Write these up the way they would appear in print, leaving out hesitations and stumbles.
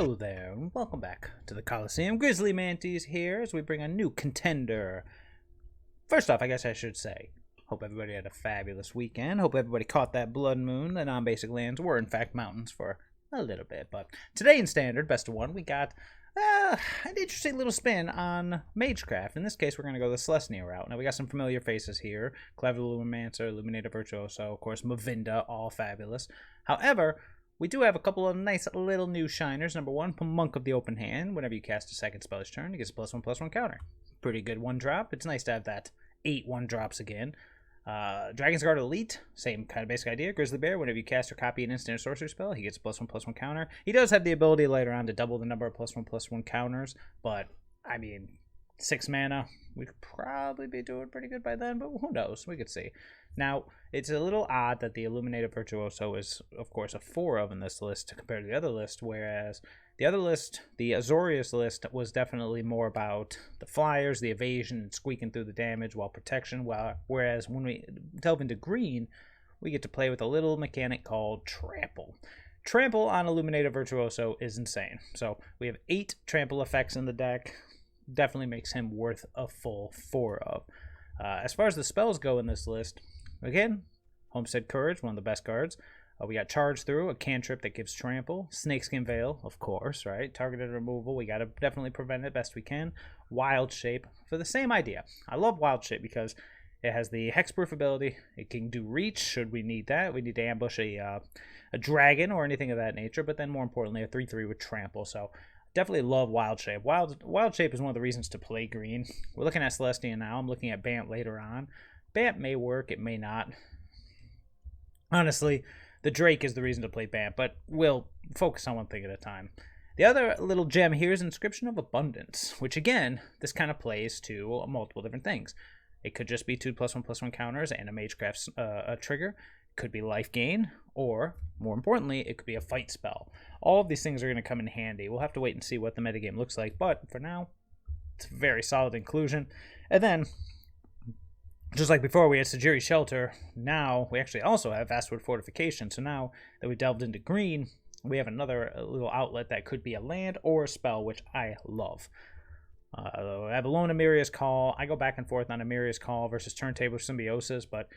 Hello there, and welcome back to the Coliseum. GrizzlyMantes here as we bring a new contender. First off, I guess I should say, hope everybody had a fabulous weekend. Hope everybody caught that blood moon. The non-basic lands were, in fact, mountains for a little bit. But today in Standard, best of one, we got an interesting little spin on Magecraft. In this case, we're going to go the Selesnya route. Now, we got some familiar faces here. Clever Lumimancer, Illuminator Virtuoso, of course, Mavinda, all fabulous. However, we do have a couple of nice little new shiners. Number one, Monk of the Open Hand. Whenever you cast a second spell each turn, it gets a +1/+1 counter. Pretty good one drop. It's nice to have that 8 1-drops again. Dragonsguard Elite, same kind of basic idea. Grizzly Bear, whenever you cast or copy an instant or sorcery spell, he gets a +1/+1 counter. He does have the ability later on to double the number of +1/+1 counters, but, I mean, 6 mana, we could probably be doing pretty good by then, but who knows? We could see. Now, it's a little odd that the Illuminator Virtuoso is, of course, a 4 of in this list compared to the other list, whereas the other list, the Azorius list, was definitely more about the flyers, the evasion, and squeaking through the damage while protection, whereas when we delve into green, we get to play with a little mechanic called Trample. Trample on Illuminator Virtuoso is insane. So we have 8 trample effects in the deck. Definitely makes him worth a full 4 of. As far as the spells go in this list, again, Homestead Courage, one of the best cards. We got Charge Through, a cantrip that gives Trample. Snakeskin Veil, of course, right? Targeted removal, we got to definitely prevent it best we can. Wild Shape, for the same idea. I love Wild Shape because it has the hexproof ability. It can do reach, should we need that. We need to ambush a dragon or anything of that nature, but then more importantly, a 3/3 with Trample, so definitely love Wild Shape. Wild Shape is one of the reasons to play green. We're looking at Selesnya now. I'm looking at Bant later on. Bant may work, it may not. Honestly, the Drake is the reason to play Bant, but we'll focus on one thing at a time. The other little gem here is Inscription of Abundance, which again, this kind of plays to multiple different things. It could just be 2 +1/+1 counters and a Magecraft a trigger. It could be life gain, or more importantly, it could be a fight spell. All of these things are going to come in handy. We'll have to wait and see what the metagame looks like, but for now, it's a very solid inclusion. And then, just like before we had Sejiri Shelter, now we actually also have Vastwood Fortification. So now that we delved into green, we have another little outlet that could be a land or a spell, which I love. I have alone Emeria's Call. I go back and forth on Emeria's Call versus Turntable Symbiosis, but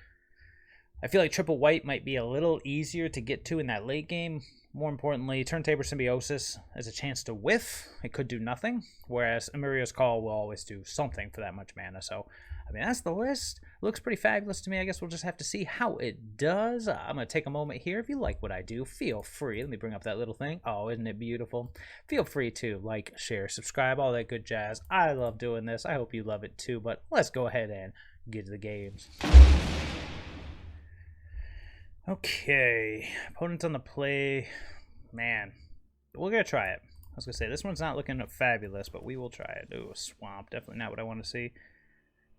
I feel like triple white might be a little easier to get to in that late game. More importantly, Turntable Symbiosis has a chance to whiff. It could do nothing, whereas Emeria's Call will always do something for that much mana. So, I mean, that's the list. It looks pretty fabulous to me. I guess we'll just have to see how it does. I'm going to take a moment here. If you like what I do, feel free. Let me bring up that little thing. Oh, isn't it beautiful? Feel free to like, share, subscribe, all that good jazz. I love doing this. I hope you love it too, but let's go ahead and get to the games. Okay, opponents on the play. Man, we're going to try it. I was going to say, this one's not looking fabulous, but we will try it. Ooh, swamp, definitely not what I want to see.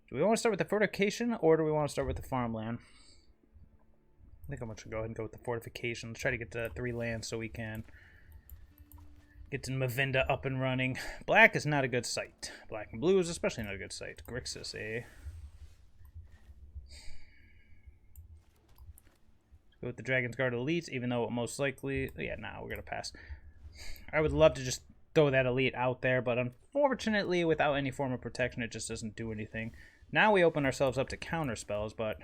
Do we want to start with the fortification, or do we want to start with the farmland? I think I'm going to go ahead and go with the fortification. Let's try to get to 3 lands so we can get to Mavinda up and running. Black is not a good sight. Black and blue is especially not a good sight. Grixis, eh? Go with the Dragonsguard Elite, even though it most likely... Yeah, nah, we're going to pass. I would love to just throw that Elite out there, but unfortunately, without any form of protection, it just doesn't do anything. Now we open ourselves up to counter spells, but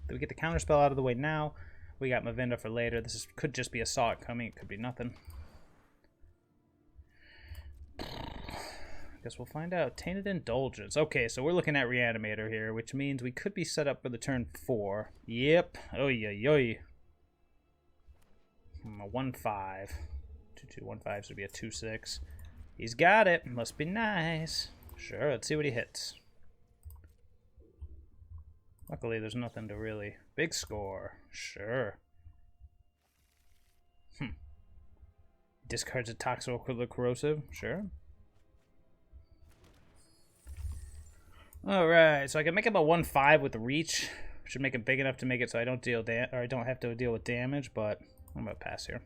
do we get the counter spell out of the way now? We got Mavinda for later. Could just be a Saw It coming. It could be nothing. Guess we'll find out. Tainted Indulgence. Okay, so we're looking at Reanimator here, which means we could be set up for the turn 4. Yep. Oy. A 1/5. 2/2 1/5 should be a 2/6. He's got it. Must be nice. Sure, let's see what he hits. Luckily, there's nothing to really... Big score. Sure. Discards a Toxic or Corrosive. Sure. Alright, so I can make him a 1/5 with the reach. Should make it big enough to make it so I don't have to deal with damage, but I'm gonna pass here.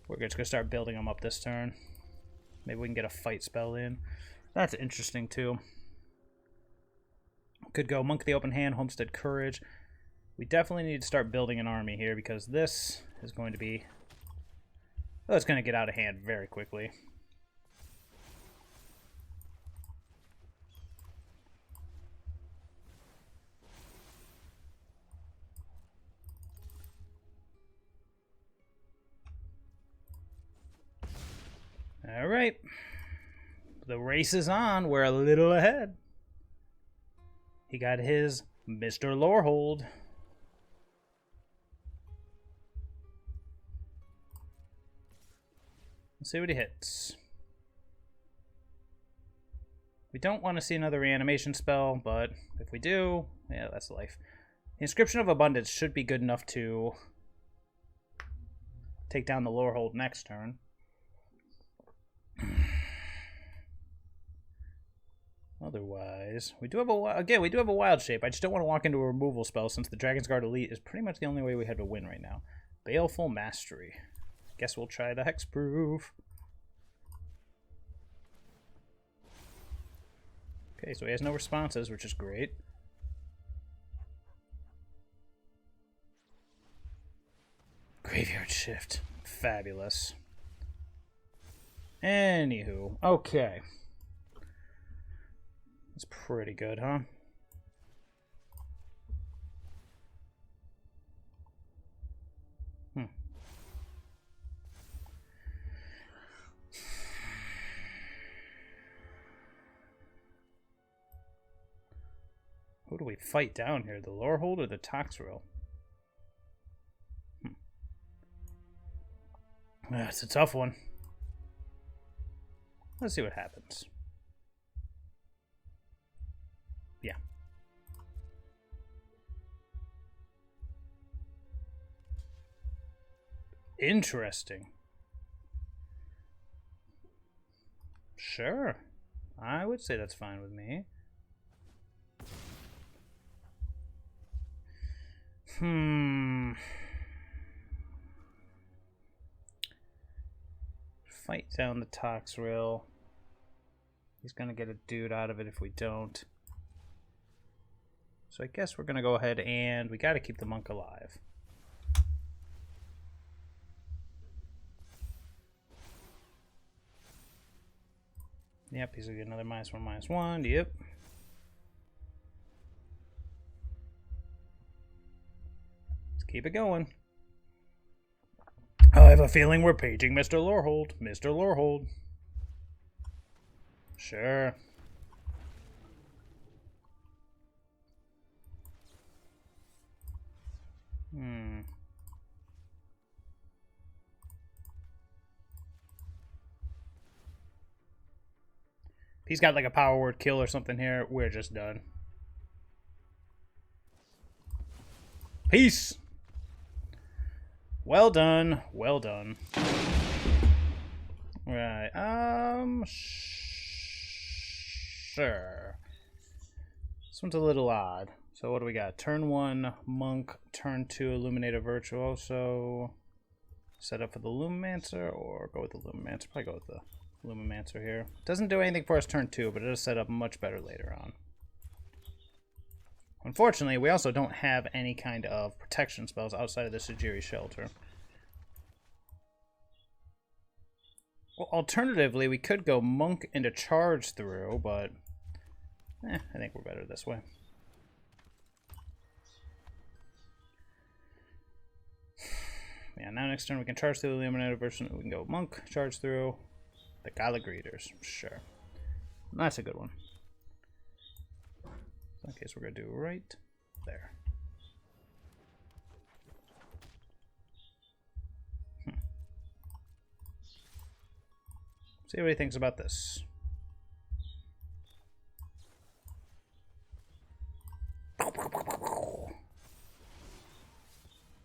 We're just gonna start building them up this turn. Maybe we can get a fight spell in. That's interesting too. Could go Monk of the Open Hand, Homestead Courage. We definitely need to start building an army here because this is going to be Oh, it's going to get out of hand very quickly. All right. The race is on. We're a little ahead. He got his Mr. Lorehold. Let's see what he hits. We don't want to see another reanimation spell, but if we do, yeah, that's life. The Inscription of Abundance should be good enough to take down the Lorehold next turn. Otherwise, we do have a wild shape. I just don't want to walk into a removal spell since the Dragonsguard Elite is pretty much the only way we have to win right now. Baleful Mastery. Guess we'll try the Hexproof. Okay, so he has no responses, which is great. Graveyard Shift. Fabulous. Anywho, okay. That's pretty good, huh? Who do we fight down here? The Lorehold or the Toxrill? That's a tough one. Let's see what happens. Yeah. Interesting. Sure. I would say that's fine with me. Fight down the Toxrill. He's gonna get a dude out of it if we don't. So I guess we're gonna go ahead and we gotta keep the monk alive. Yep, he's gonna get another -1/-1. Yep. Keep it going. Oh, I have a feeling we're paging Mr. Lorehold. Mr. Lorehold. Sure. He's got like a power word kill or something here. We're just done. Peace. Well done. Well done. Right. Sure. This one's a little odd. So what do we got? Turn 1, Monk. Turn 2, Illuminator Virtuoso. Set up for the Lumimancer or go with the Lumimancer? Probably go with the Lumimancer here. Doesn't do anything for us turn 2, but it does set up much better later on. Unfortunately, we also don't have any kind of protection spells outside of the Sejiri Shelter. Well, alternatively, we could go Monk into Charge Through, but I think we're better this way. Yeah, now next turn we can Charge Through the Illuminator version. We can go Monk, Charge Through the Gala Greeters. Sure. That's a good one. In that case, we're going to do right there. See what he thinks about this.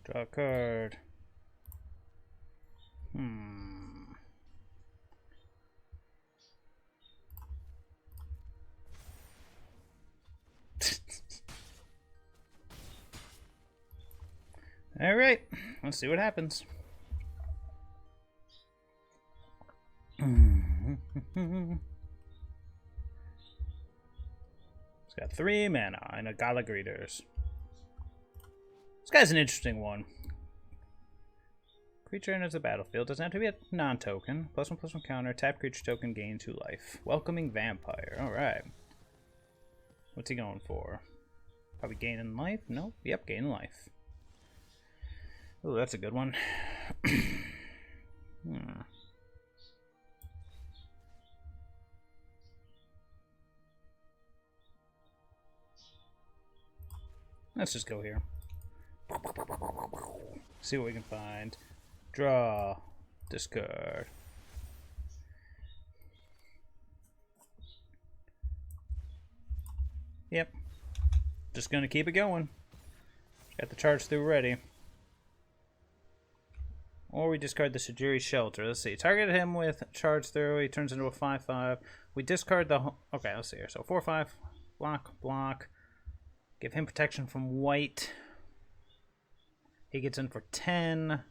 Draw a card. All right, let's see what happens. It's got 3 mana and a Gala Greeters. This guy's an interesting one. Creature enters the battlefield. Doesn't have to be a non-token. +1/+1 counter. Tap creature token. Gain 2 life. Welcoming Vampire. Alright. What's he going for? Probably gaining life? Nope. Yep, gaining life. Oh, that's a good one. Let's just go here. See what we can find. Draw. Discard. Yep. Just gonna keep it going. Got the charge through ready. Or we discard the Sejiri Shelter. Let's see. Target him with charge through. He turns into a 5/5. We discard the... Okay, let's see here. So 4/5. Block, block. Give him protection from white. He gets in for 10.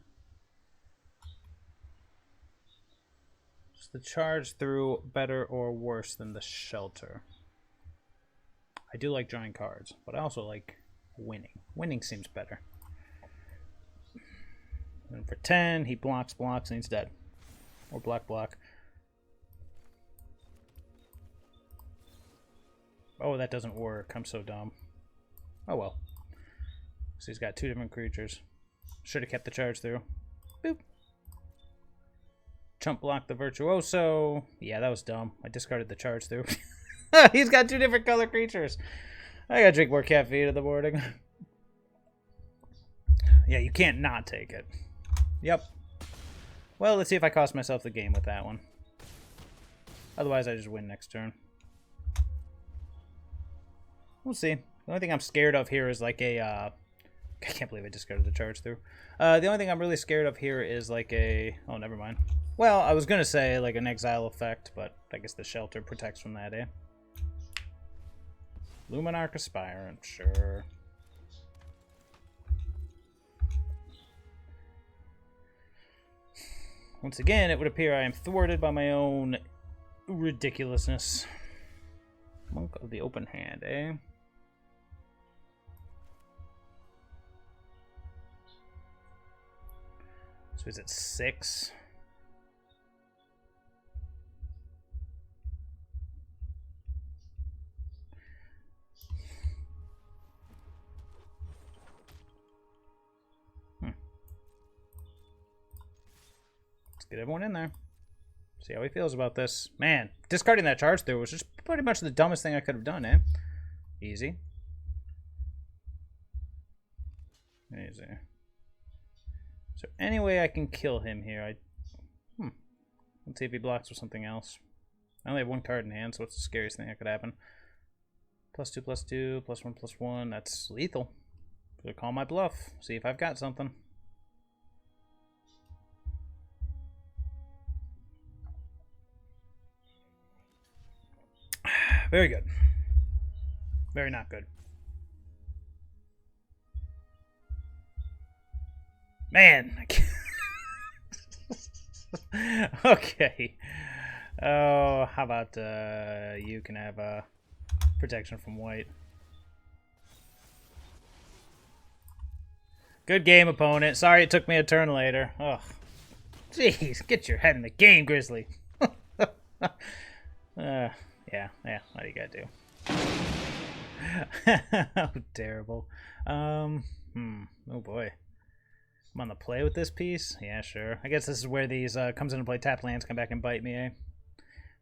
Is the charge through better or worse than the shelter? I do like drawing cards, but I also like winning. Winning seems better. And for 10, he blocks, and he's dead. Or block. Oh, that doesn't work. I'm so dumb. Oh well. So he's got 2 different creatures. Should have kept the charge through. Boop. Chump block the Virtuoso. Yeah, that was dumb. I discarded the charge through. He's got 2 different color creatures. I gotta drink more caffeine in the morning. Yeah, you can't not take it. Yep. Well, let's see if I cost myself the game with that one. Otherwise, I just win next turn. We'll see. The only thing I'm scared of here is like a... I can't believe I discarded the charge through. The only thing I'm really scared of here is like a... Oh, never mind. Well, I was going to say like an exile effect, but I guess the shelter protects from that, eh? Luminarch Aspirant, sure. Once again, it would appear I am thwarted by my own ridiculousness. Monk of the Open Hand, eh? So is it 6? Let's get everyone in there. See how he feels about this. Man, discarding that charge through was just pretty much the dumbest thing I could have done, eh? Easy. Easy. Is there any way I can kill him here? Let's see if he blocks with something else. I only have 1 card in hand, so what's the scariest thing that could happen? +2/+2, +1/+1. That's lethal. Gonna call my bluff. See if I've got something. Very good. Very not good. Man. Okay. Oh, how about you can have protection from white. Good game, opponent. Sorry it took me a turn later. Oh, jeez, get your head in the game, Grizzly. Yeah. What do you gotta do? Oh, terrible. Oh boy. I'm on the play with this piece? Yeah, sure. I guess this is where these comes into play. Tap lands come back and bite me, eh?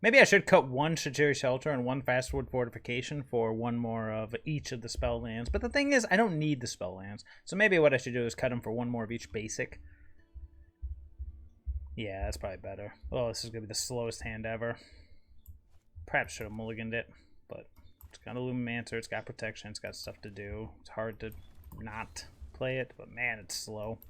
Maybe I should cut 1 Sejiri Shelter and 1 Vastwood Fortification for 1 more of each of the spell lands. But the thing is, I don't need the spell lands. So maybe what I should do is cut them for 1 more of each basic. Yeah, that's probably better. Oh, this is going to be the slowest hand ever. Perhaps should have mulliganed it. But it's got a Lumimancer, it's got protection, it's got stuff to do. It's hard to not play it, but man, it's slow.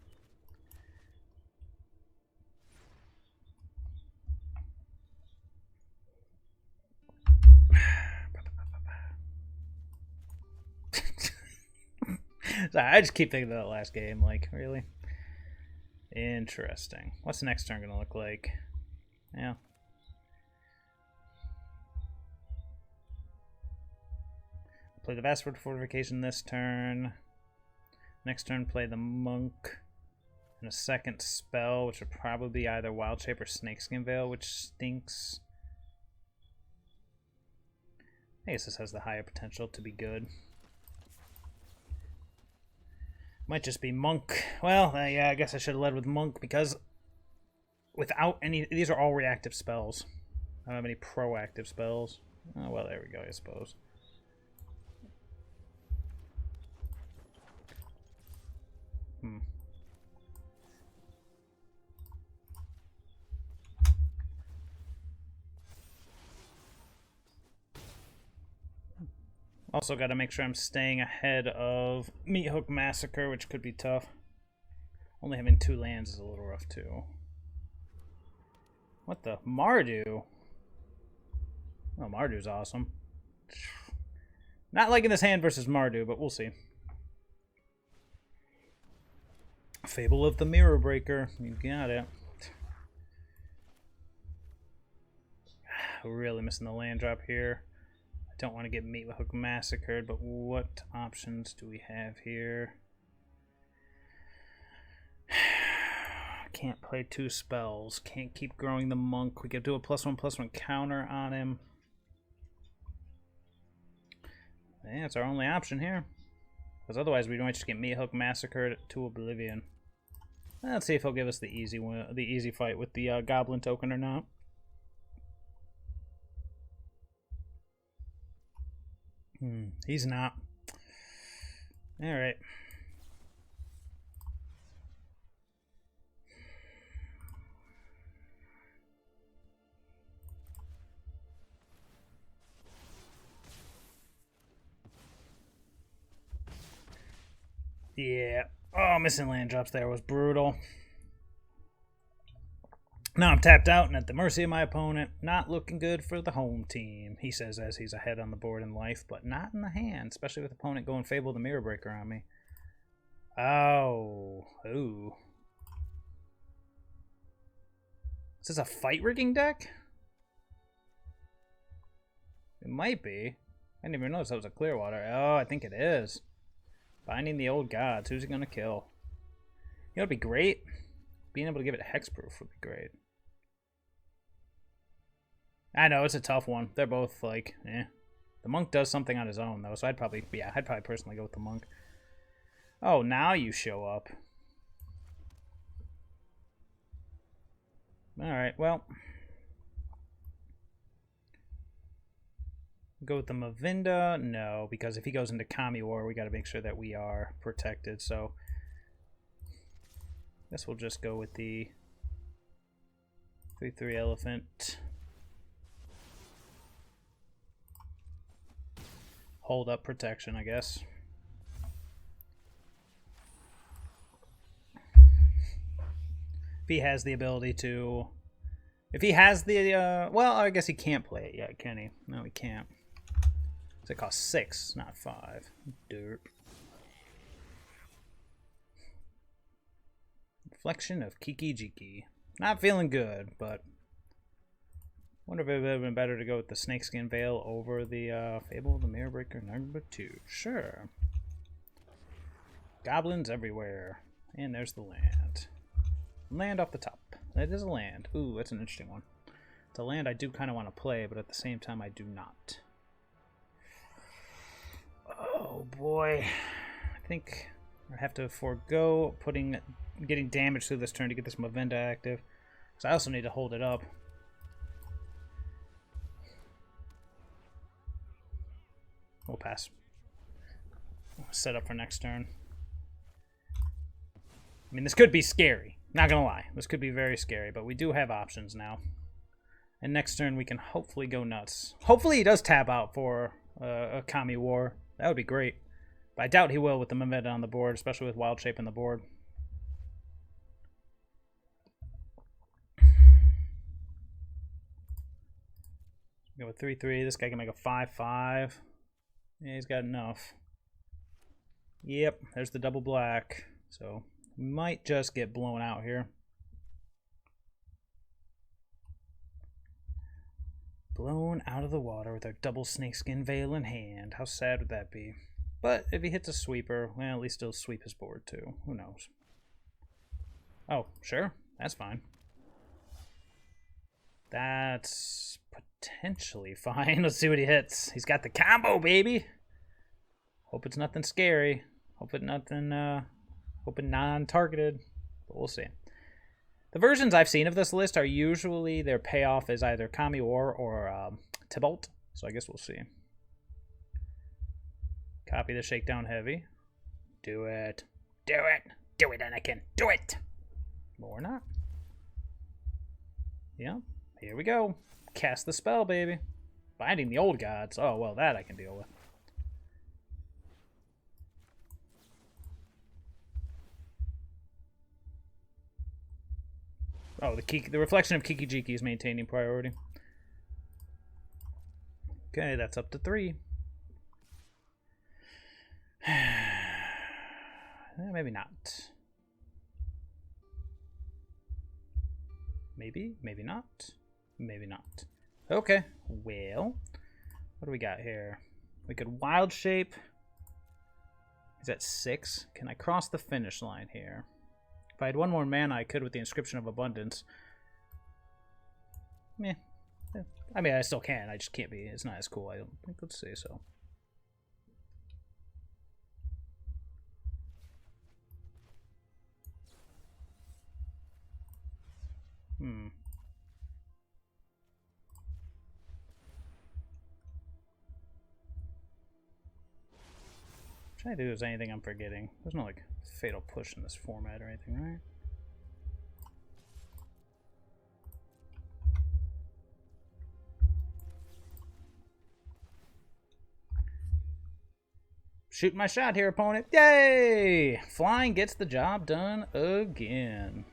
Sorry, I just keep thinking of that last game, like, really? Interesting. What's the next turn gonna look like? Yeah. Play the Vastwood Fortification this turn. Next turn, play the Monk. And a second spell, which would probably be either Wild Shape or Snakeskin Veil, which stinks. I guess this has the higher potential to be good. Might just be Monk. Well, yeah, I guess I should have led with Monk because without any... These are all reactive spells. I don't have any proactive spells. Oh, well, there we go, I suppose. Also got to make sure I'm staying ahead of Meathook Massacre, which could be tough. Only having 2 lands is a little rough, too. What the? Mardu? Oh, Mardu's awesome. Not liking this hand versus Mardu, but we'll see. Fable of the Mirror Breaker. You got it. We're really missing the land drop here. I don't want to get Meathook Massacred, but what options do we have here? Can't play 2 spells. Can't keep growing the Monk. We could do a +1/+1 counter on him. Yeah, it's our only option here. Because otherwise we might just get Meathook Massacred to Oblivion. Let's see if he'll give us the easy fight with the Goblin token or not. He's not. Alright. Yeah. Oh, missing land drops there was brutal. Now I'm tapped out and at the mercy of my opponent. Not looking good for the home team, he says as he's ahead on the board in life, but not in the hand, especially with opponent going Fable the Mirror Breaker on me. Oh. Ooh. Is this a fight rigging deck? It might be. I didn't even notice that was a Clearwater. Oh, I think it is. Binding the Old Gods. Who's he going to kill? You know what would be great? Being able to give it hexproof would be great. I know, it's a tough one. They're both like, eh. The Monk does something on his own, though, so I'd probably personally go with the Monk. Oh, now you show up. Alright, well. Go with the Mavinda? No, because if he goes into Kami War, we got to make sure that we are protected, so... Guess we'll just go with the 3/3 Elephant. Hold up protection, I guess. If he has the ability to... If he has the... well, I guess he can't play it yet, can he? No, he can't. So it costs 6, not 5. Derp. Reflection of Kiki Jiki. Not feeling good, but... Wonder if it would have been better to go with the Snakeskin Veil over the Fable of the Mirror Breaker #2. Sure. Goblins everywhere. And there's the land. Land off the top. That is a land. Ooh, that's an interesting one. It's a land I do kind of want to play, but at the same time I do not. Oh boy. I think I have to forego getting damage through this turn to get this Mavinda active. Because I also need to hold it up. We'll pass. Set up for next turn. I mean, this could be scary. Not gonna lie. This could be very scary, but we do have options now. And next turn we can hopefully go nuts. Hopefully he does tap out for a Kami War. That would be great. But I doubt he will with the Mavinda on the board, especially with Wild Shape on the board. Go with 3/3. This guy can make a 5/5. Yeah, he's got enough. Yep, there's the double black. So, we might just get blown out here. Blown out of the water with our double Snakeskin Veil in hand. How sad would that be? But if he hits a sweeper, well, at least he'll sweep his board too. Who knows? Oh, sure. That's fine. That's potentially fine. Let's see what he hits. He's got the combo, baby. Hope it's nothing scary. Hope it non-targeted. But we'll see. The versions I've seen of this list are usually their payoff is either Kami War or Tybalt. So I guess we'll see. Copy the Shakedown Heavy. Do it. Do it. Do it, Anakin. Do it. Or not. Yeah. Here we go. Cast the spell, baby. Binding the Old Gods. Oh, well, that I can deal with. Oh, the reflection of Kiki-Jiki is maintaining priority. Okay, that's up to 3. Maybe not. Maybe, maybe not. Maybe not. Okay, well, what do we got here? We could Wild Shape. He's at 6. Can I cross the finish line here? If I had 1 more mana, I could with the Inscription of Abundance. Meh. I mean, I still can. I just can't be. It's not as cool. I don't think. Let's say so. Trying to do is anything I'm forgetting. There's no like fatal push in this format or anything, right? Shooting my shot here, opponent. Yay! Flying gets the job done again.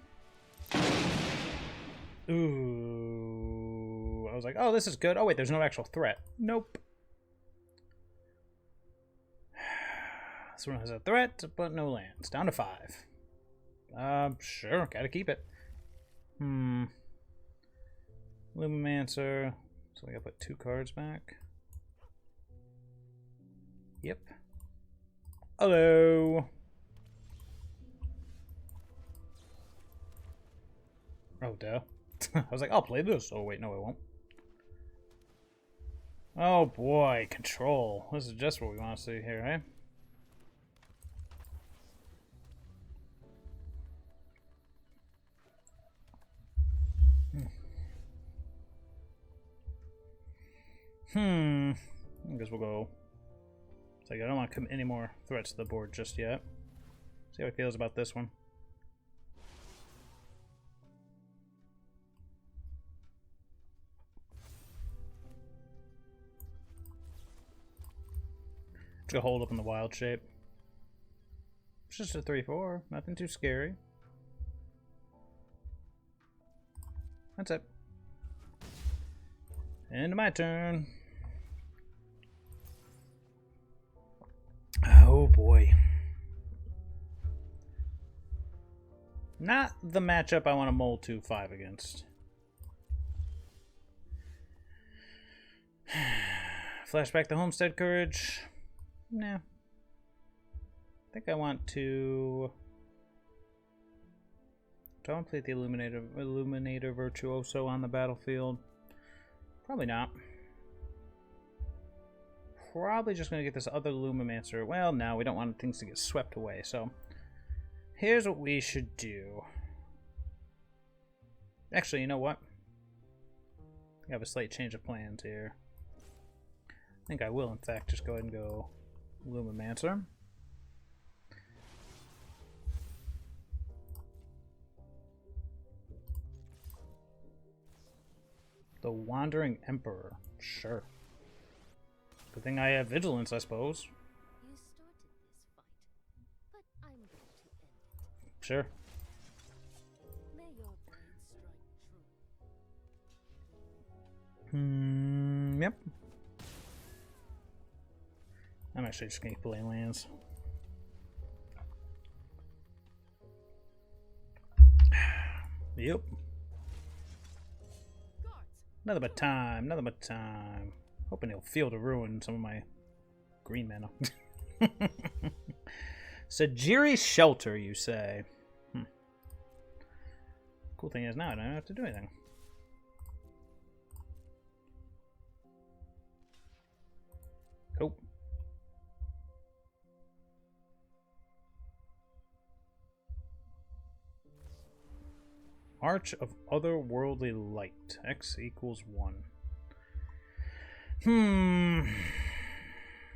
Ooh. I was like, oh, this is good. Oh, wait, there's no actual threat. Nope. This one has a threat, but no lands. Down to 5. Sure. Gotta keep it. Lumimancer. So we gotta put 2 cards back. Yep. Hello. Oh, duh. I was like, I'll play this. Oh, wait, no, I won't. Oh, boy. Control. This is just what we want to see here, eh? I guess we'll go. It's like I don't want to commit any more threats to the board just yet. See how he feels about this one. Just gonna hold up in the Wild Shape. It's just a 3/4. Nothing too scary. That's it. End of my turn. Oh boy. Not the matchup I want to mold 2/5 against. Flashback to Homestead Courage. Nah. I think I want to... Do I want to play the Illuminator Virtuoso on the battlefield? Probably not. Probably just going to get this other Lumimancer. Well, no, we don't want things to get swept away, so... Here's what we should do. Actually, you know what? We have a slight change of plans here. I think I will, in fact, just go ahead and go Lumimancer. The Wandering Emperor. Sure. Good thing I have Vigilance, I suppose. You started this fight, but I'm going to end it. Sure. May your blade strike true. Yep. I'm actually just going to play lands. Yep. Another but time. Another but time. Hoping he'll feel to ruin some of my green mana. Sejiri Shelter, you say? Cool thing is now I don't have to do anything. Oh. March of Otherworldly Light. X equals 1.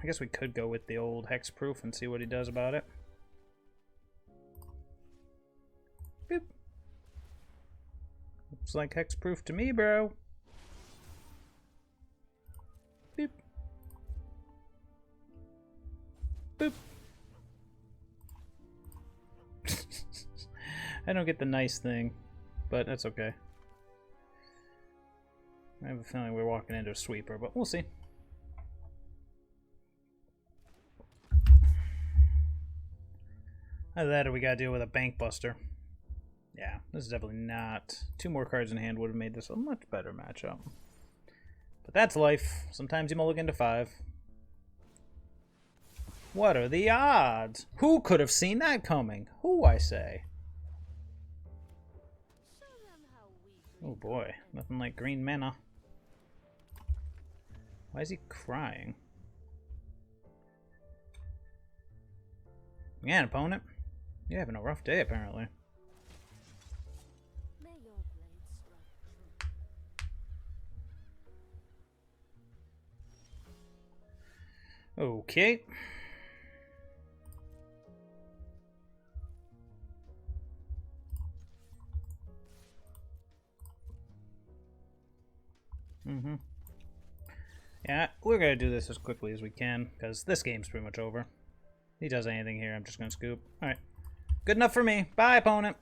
I guess we could go with the old hexproof and see what he does about it. Boop. Looks like hexproof to me, bro. Boop. Boop. I don't get the nice thing, but that's okay. I have a feeling we're walking into a sweeper, but we'll see. Either that or we gotta deal with a bank buster. Yeah, this is definitely not. 2 more cards in hand would have made this a much better matchup. But that's life. Sometimes you mulligan to 5. What are the odds? Who could have seen that coming? Who, I say? Oh boy, nothing like green mana. Why is he crying? Yeah, opponent. You're having a rough day, apparently. Okay. Yeah, we're gonna do this as quickly as we can, because this game's pretty much over. If he does anything here, I'm just gonna scoop. Alright. Good enough for me. Bye, opponent.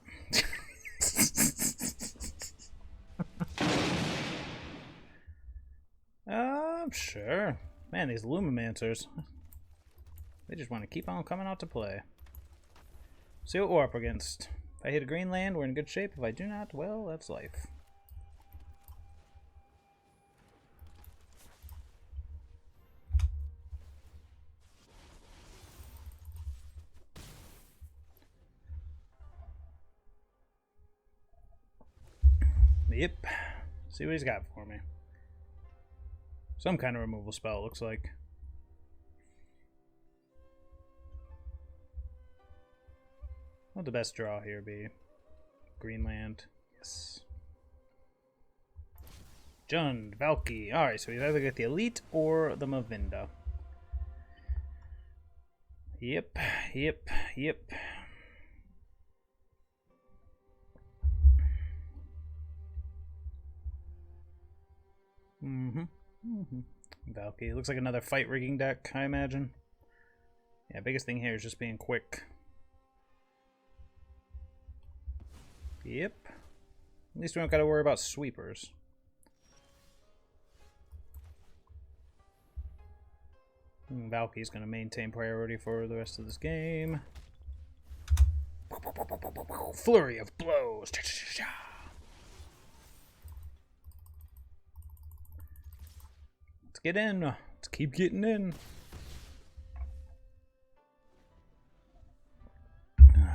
Sure. Man, these Lumimancers. They just want to keep on coming out to play. See what we're up against. If I hit a green land, we're in good shape. If I do not, well, that's life. Yep. See what he's got for me. Some kind of removal spell, it looks like. What would the best draw here be? Greenland. Yes. Jund, Valky. Alright, so we either get the Elite or the Mavinda. Yep. Valky. Looks like another fight rigging deck, I imagine. Yeah, biggest thing here is just being quick. Yep. At least we don't gotta worry about sweepers. Valky's gonna maintain priority for the rest of this game. Flurry of blows. Let's get in. Let's keep getting in.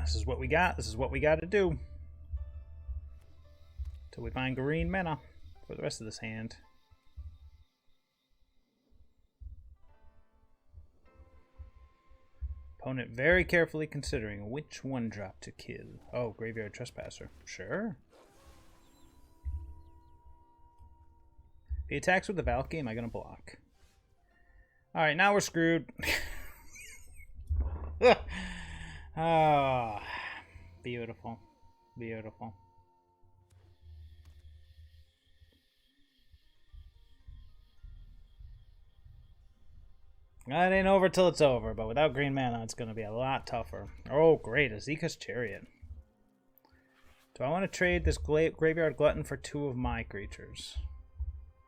This is what we got. This is what we got to do. Till we find green mana for the rest of this hand. Opponent very carefully considering which one drop to kill. Oh, Graveyard Trespasser. Sure. If he attacks with the Valky, am I going to block? Alright, now we're screwed. Oh, beautiful. Beautiful. It ain't over till it's over, but without green mana, it's going to be a lot tougher. Oh, great. Azika's Chariot. Do I want to trade this Graveyard Glutton for 2 of my creatures?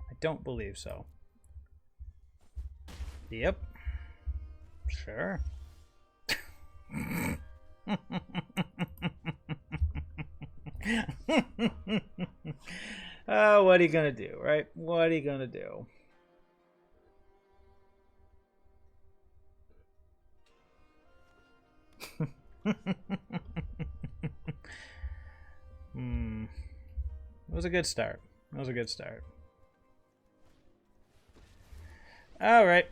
I don't believe so. Yep. Sure. Oh, what are you going to do, right? What are you going to do? was a good start. It was a good start. Alright.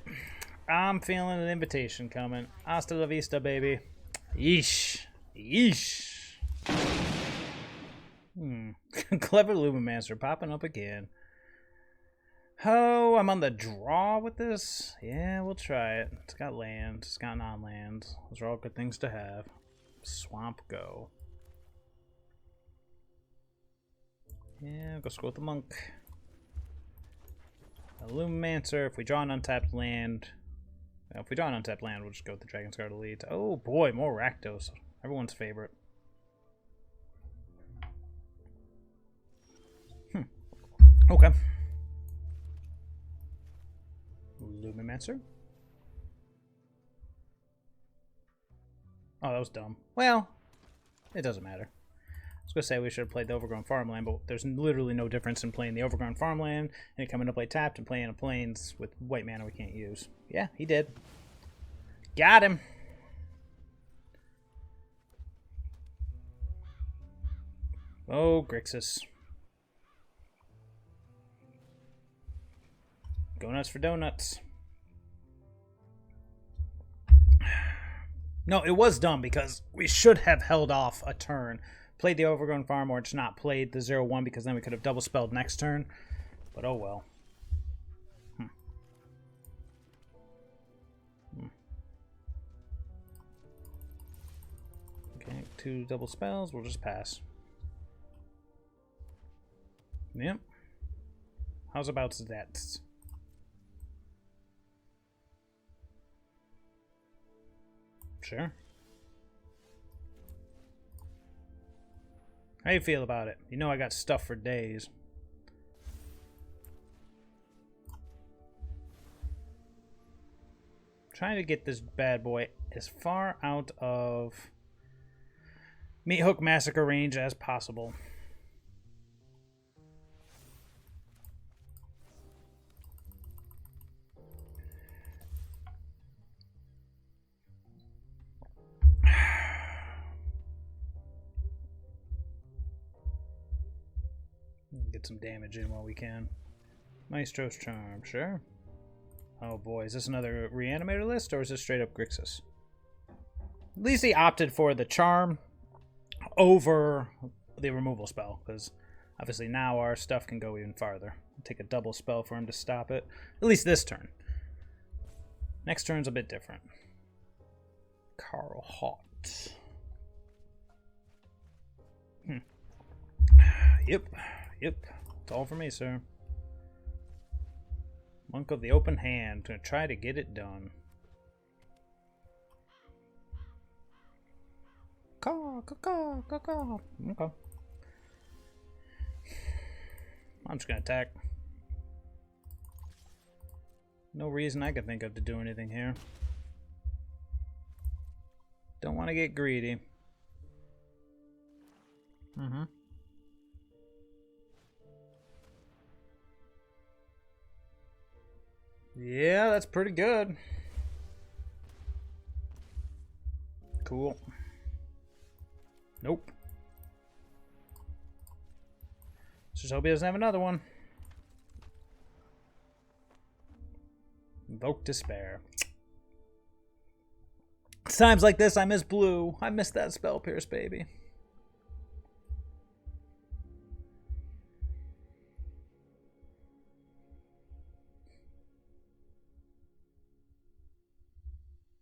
I'm feeling an invitation coming. Hasta la vista, baby. Yeesh. Yeesh. Clever Lumimancer popping up again. Oh, I'm on the draw with this? Yeah, we'll try it. It's got lands. It's got non-lands. Those are all good things to have. Swamp go. Yeah, go scroll with the monk. A Lumimancer. If we draw an untapped land... Well, if we draw an untapped land, we'll just go with the Dragonsguard Elite. Oh boy, more Rakdos. Everyone's favorite. Okay. Lumimancer. Oh, that was dumb. Well, it doesn't matter. I was going to say we should have played the Overgrown Farmland, but there's literally no difference in playing the Overgrown Farmland and coming to play tapped and playing a plains with white mana we can't use. Yeah, he did. Got him. Oh, Grixis. Go nuts for donuts. No, it was dumb because we should have held off a turn. Played the Overgrown Farm or just not played the 0-1 because then we could have double spelled next turn. But oh well. Okay, 2 double spells. We'll just pass. Yep. How's about that? Sure. How you feel about it? You know I got stuff for days. Trying to get this bad boy as far out of Meat Hook Massacre range as possible. Get some damage in while we can. Maestro's Charm, sure. Oh boy, is this another Reanimator list or is this straight up Grixis? At least he opted for the Charm over the removal spell, because obviously now our stuff can go even farther. Take a double spell for him to stop it. At least this turn. Next turn's a bit different. Carl Hott. Yep. Yep. It's all for me, sir. Monk of the Open Hand. Gonna try to get it done. Caw, caw, caw, caw, caw. Okay. I'm just gonna attack. No reason I can think of to do anything here. Don't want to get greedy. Yeah, that's pretty good. Cool. Nope. Let's just hope he doesn't have another one. Invoke Despair. Times like this, I miss blue. I miss that Spell Pierce, baby.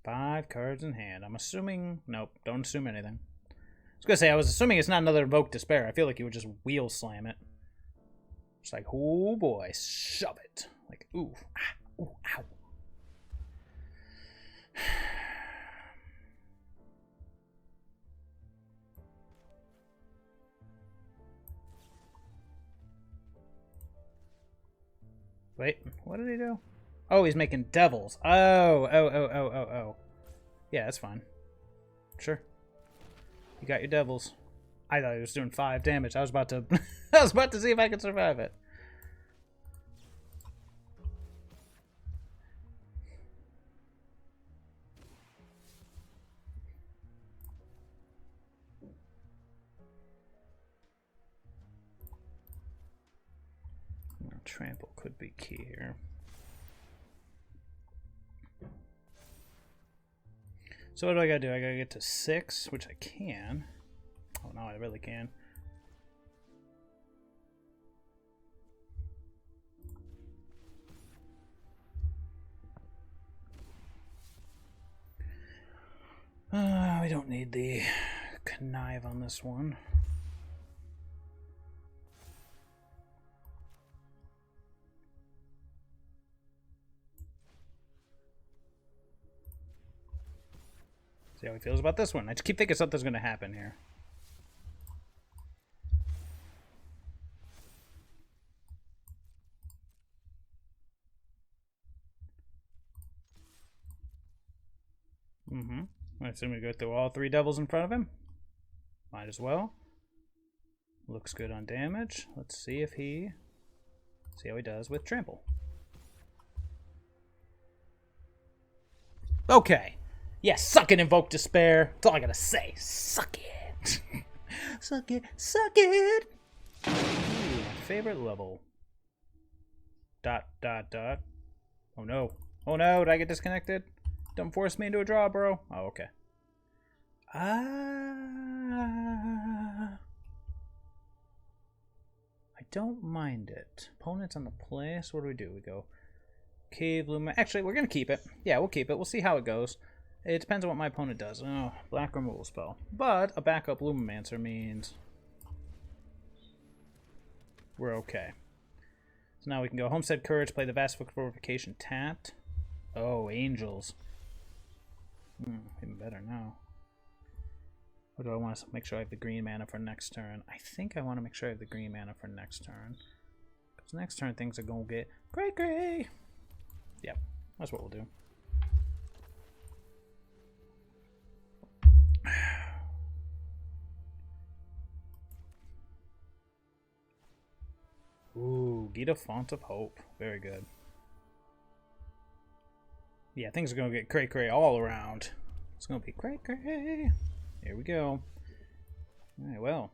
Five cards in hand. I'm assuming... Nope, don't assume anything. I was going to say, I was assuming it's not another Invoke Despair. I feel like you would just wheel slam it. It's like, oh boy, shove it. Like, ooh, ah, ooh, ow. Wait, what did he do? Oh, he's making devils. Oh. Yeah, that's fine. Sure. You got your devils. I thought he was doing 5 damage. I was about to I was about to see if I could survive it. Trample could be key here. So what do I gotta do? I gotta get to 6, which I can. Oh no, I really can. We don't need the connive on this one. See how he feels about this one. I just keep thinking something's going to happen here. I assume we go through all 3 devils in front of him. Might as well. Looks good on damage. Let's see if he... See how he does with trample. Okay. Yes, suck it, Invoke Despair. That's all I gotta say. Suck it. Suck it. Suck it. Ooh, my favorite level. ... Oh no. Oh no, did I get disconnected? Don't force me into a draw, bro. Oh, okay. I don't mind it. Opponent's on the place. What do? We go Cave Lumimancer. Actually, we're gonna keep it. Yeah, we'll keep it. We'll see how it goes. It depends on what my opponent does. Oh, black removal spell. But a backup Lumimancer means we're okay. So now we can go Homestead Courage, play the Vastwood Fortification tapped. Oh, Angels. Even better now. What do I want to make sure I have the green mana for next turn? I think I want to make sure I have the green mana for next turn. Because next turn things are going to get cray. Yep, that's what we'll do. Ooh, Gita Font of Hope. Very good. Yeah, things are going to get cray all around. It's going to be cray. Here we go. Alright, well.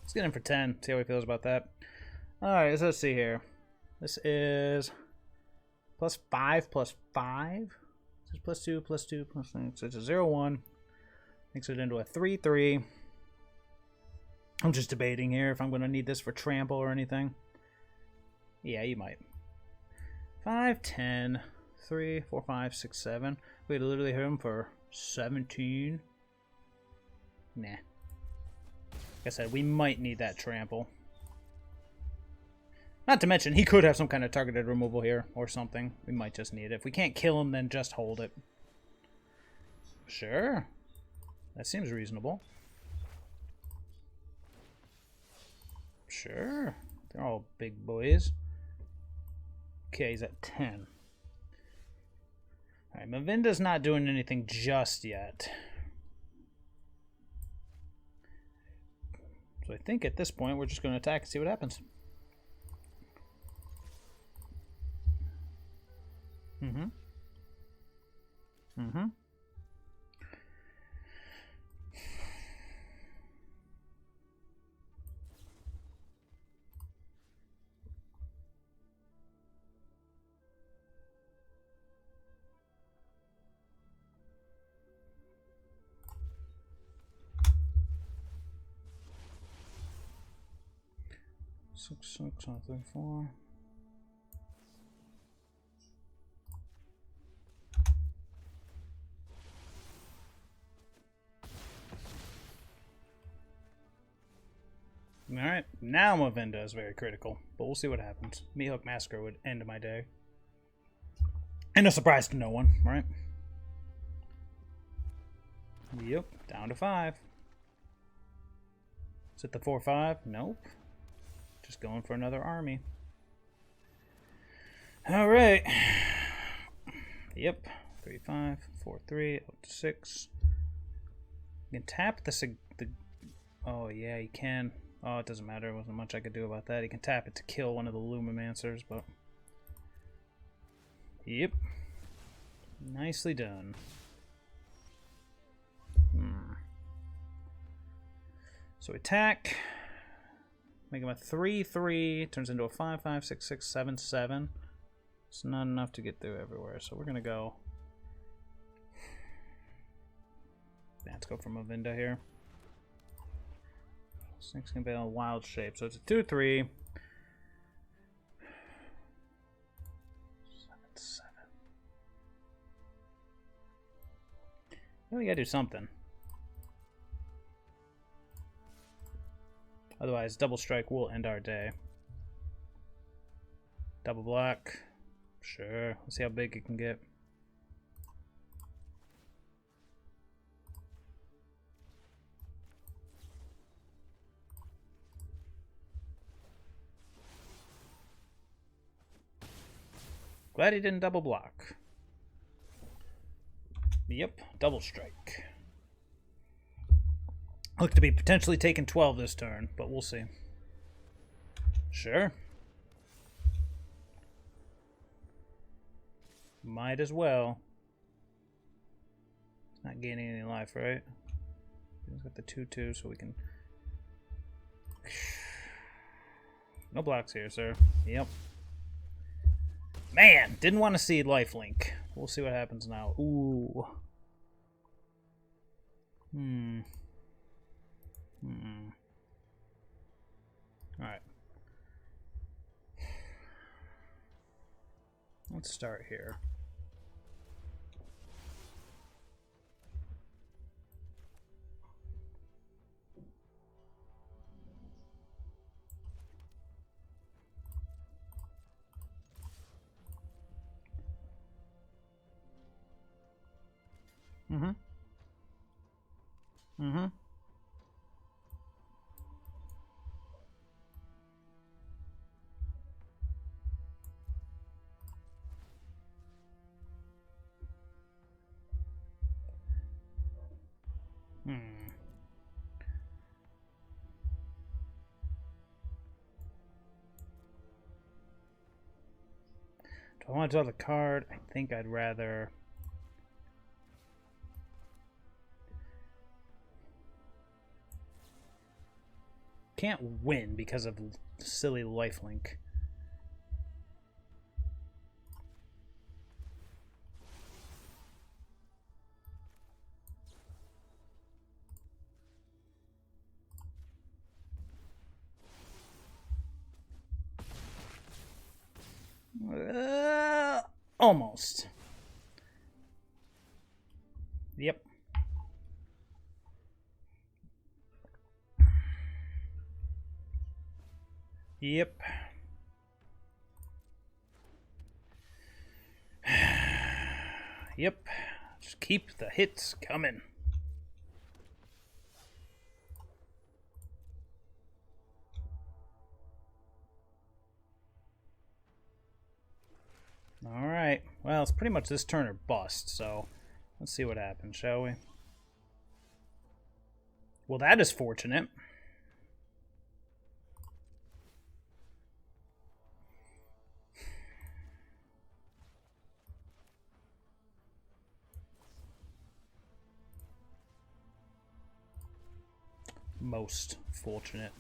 Let's get him for 10. See how he feels about that. Alright, so let's see here. This is +5 +5. This is +2 +2 +6. So it's a 0-1. Makes it into a 3-3. I'm just debating here if I'm going to need this for trample or anything. Yeah, you might. 5, 10, 3, 4, 5, 6, 7. We literally hit him for 17. Nah. Like I said, we might need that trample. Not to mention, he could have some kind of targeted removal here or something. We might just need it. If we can't kill him, then just hold it. Sure. That seems reasonable. Sure. They're all big boys. Okay, he's at 10. Alright, Mavinda's not doing anything just yet. So I think at this point, we're just going to attack and see what happens. Six, 3, 4. Alright, now Mavinda is very critical, but we'll see what happens. Meathook Massacre would end my day. And a surprise to no one, right? Yep, down to 5. Is it the 4-5? Nope. Just going for another army. Alright. Yep, 3-5, 4-3, up to 6. You can tap the... Oh, yeah, you can. Oh, it doesn't matter. There wasn't much I could do about that. He can tap it to kill one of the Lumimancers, but... Yep. Nicely done. So attack. Make him a 3/3. Turns into a 5/5, 6/6, 7/7. It's not enough to get through everywhere, so we're going to go... Let's go for Mavinda here. Snakeskin Veil, Wild Shape. So it's a 2/3. 7/7. We gotta do something. Otherwise, double strike will end our day. Double block. Sure. Let's see how big it can get. Glad he didn't double block. Yep, double strike. Look to be potentially taking 12 this turn, but we'll see. Sure. Might as well. It's not gaining any life, right? He's got the 2/2, so we can... No blocks here, sir. Yep. Man, didn't want to see lifelink. We'll see what happens now. Ooh. Alright. Let's start here. Do I want to draw the card? I think I'd rather... Can't win because of silly lifelink. Almost. Yep. Yep. Yep. Just keep the hits coming. Alright, well, it's pretty much this turn or bust, so let's see what happens, shall we? Well, that is fortunate. Most fortunate.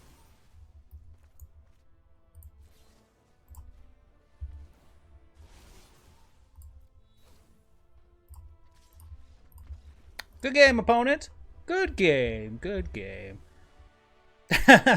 Good game, opponent. Good game. Good game.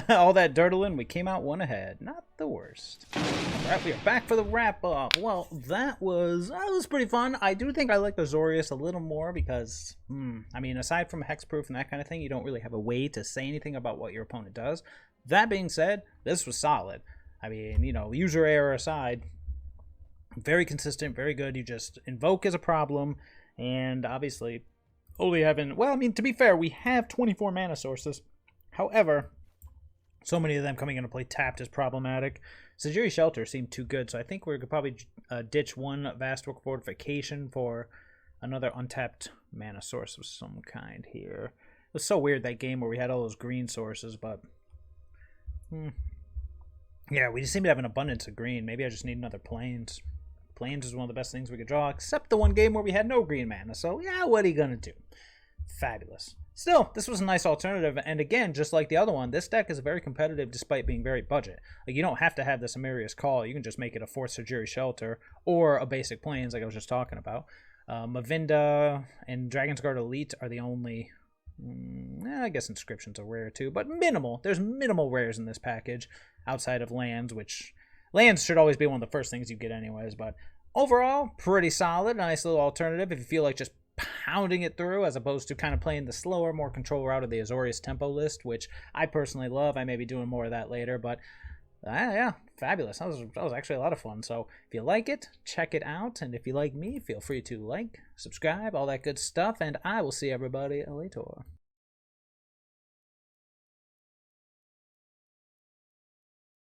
All that dirtling, we came out one ahead. Not the worst. Alright, we are back for the wrap-up. Well, that was pretty fun. I do think I like Azorius a little more because, I mean, aside from hexproof and that kind of thing, you don't really have a way to say anything about what your opponent does. That being said, this was solid. I mean, you know, user error aside, very consistent, very good. You just invoke as a problem, and obviously... only having, well, I mean, to be fair, we have 24 mana sources. However, so many of them coming into play tapped is problematic. Sejiri Shelter seemed too good, so I think we could probably ditch one Vastwood Fortification for another untapped mana source of some kind here. It was so weird, that game where we had all those green sources, but Yeah, we seem to have an abundance of green. Maybe I just need another plains. Plains is one of the best things we could draw, except the one game where we had no green mana. So, yeah, what are you going to do? Fabulous. Still, this was a nice alternative, and again, just like the other one, this deck is very competitive despite being very budget. Like, you don't have to have this Emeria's Call. You can just make it a 4th Sejiri Shelter or a basic Plains like I was just talking about. Mavinda and Dragonsguard Elite are the only... I guess inscriptions are rare too, but minimal. There's minimal rares in this package outside of lands, which... Lands should always be one of the first things you get anyways, but overall, pretty solid. Nice little alternative if you feel like just pounding it through as opposed to kind of playing the slower, more control route of the Azorius tempo list, which I personally love. I may be doing more of that later, but yeah, fabulous. That was actually a lot of fun. So if you like it, check it out, and if you like me, feel free to like, subscribe, all that good stuff, and I will see everybody later.